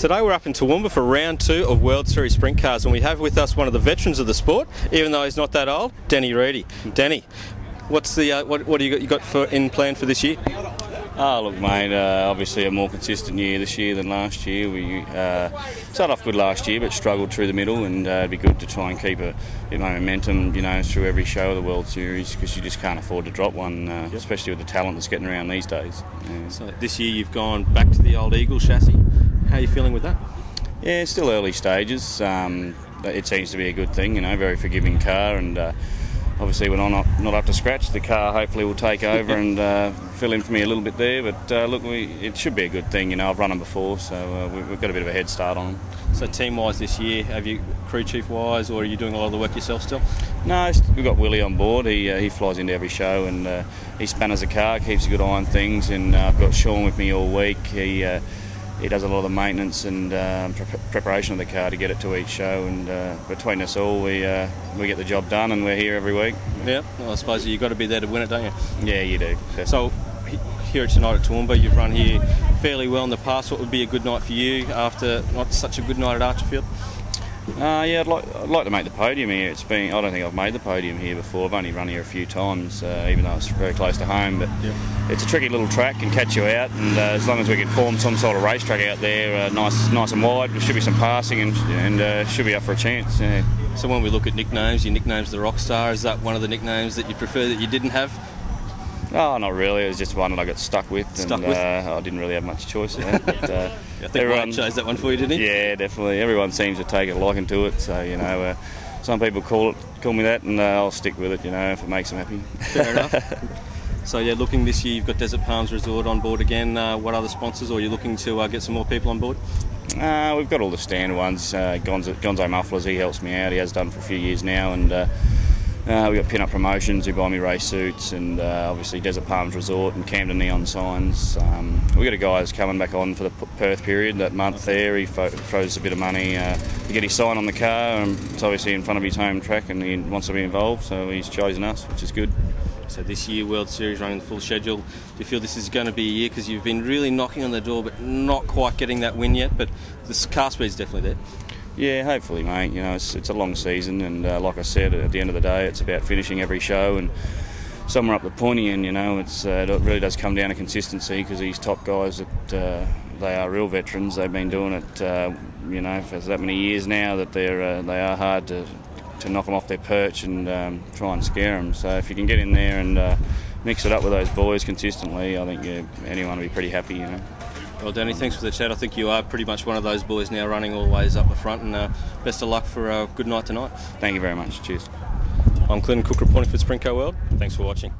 Today we're up in Toowoomba for round 2 of World Series Sprint Cars, and we have with us one of the veterans of the sport, even though he's not that old, Danny Reidy. Danny, what's the what do you got in plan for this year? Oh, look, mate, obviously a more consistent year this year than last year. We started off good last year but struggled through the middle, and it'd be good to try and keep a bit of momentum, through every show of the World Series, because you just can't afford to drop one, especially with the talent that's getting around these days. Yeah. So this year you've gone back to the old Eagle chassis. How are you feeling with that? Yeah, still early stages. It seems to be a good thing, very forgiving car, and obviously when I'm not up to scratch, the car hopefully will take over and fill in for me a little bit there. But look, it should be a good thing. I've run them before, so we've got a bit of a head start on them. So team-wise this year, have you crew chief-wise, or are you doing a lot of the work yourself still? No, we've got Willie on board. He flies into every show, and he spanners the car, keeps a good eye on things. And I've got Sean with me all week. He does a lot of the maintenance and preparation of the car to get it to each show, and between us all we get the job done, and we're here every week. Yeah, well, I suppose you've got to be there to win it, don't you? Yeah, you do. Definitely. So here tonight at Toowoomba, you've run here fairly well in the past. What would be a good night for you after not such a good night at Archerfield? Yeah, I'd like to make the podium here. I don't think I've made the podium here before. I've only run here a few times, even though it's very close to home. But it's a tricky little track, and catch you out. And as long as we can form some sort of racetrack out there, nice and wide, there should be some passing, and should be up for a chance. Yeah. So when we look at nicknames, your nickname's the Rockstar. Is that one of the nicknames that you prefer that you didn't have? Oh, not really. It was just one that I got stuck with. I didn't really have much choice. But, I think everyone chose that one for you, didn't he? Yeah, definitely. Everyone seems to take a liking to it. So some people call me that, and I'll stick with it. If it makes them happy. Fair enough. So yeah, looking this year, you've got Desert Palms Resort on board again. What other sponsors, or are you looking to get some more people on board? We've got all the standard ones. Gonzo Mufflers, he helps me out. He has done for a few years now, and we've got Pin-Up Promotions who buy me race suits, and obviously Desert Palms Resort and Camden Neon Signs. We've got a guy who's coming back on for the Perth period that month there. He throws a bit of money to get his sign on the car. It's obviously in front of his home track, and he wants to be involved, so he's chosen us, which is good. So this year, World Series running the full schedule. Do you feel this is going to be a year, because you've been really knocking on the door but not quite getting that win yet, but the car speed's definitely there? Yeah, hopefully, mate. It's a long season, and like I said, at the end of the day, it's about finishing every show and somewhere up the pointy end. It really does come down to consistency, because these top guys, they are real veterans. They've been doing it, for that many years now, that they are hard to knock them off their perch and try and scare them. So if you can get in there and mix it up with those boys consistently, I think anyone will be pretty happy. Well, Danny, thanks for the chat. I think you are pretty much one of those boys now, running all the ways up the front, and best of luck for a good night tonight. Thank you very much. Cheers. I'm Clinton Cook reporting for Sprintcar World. Thanks for watching.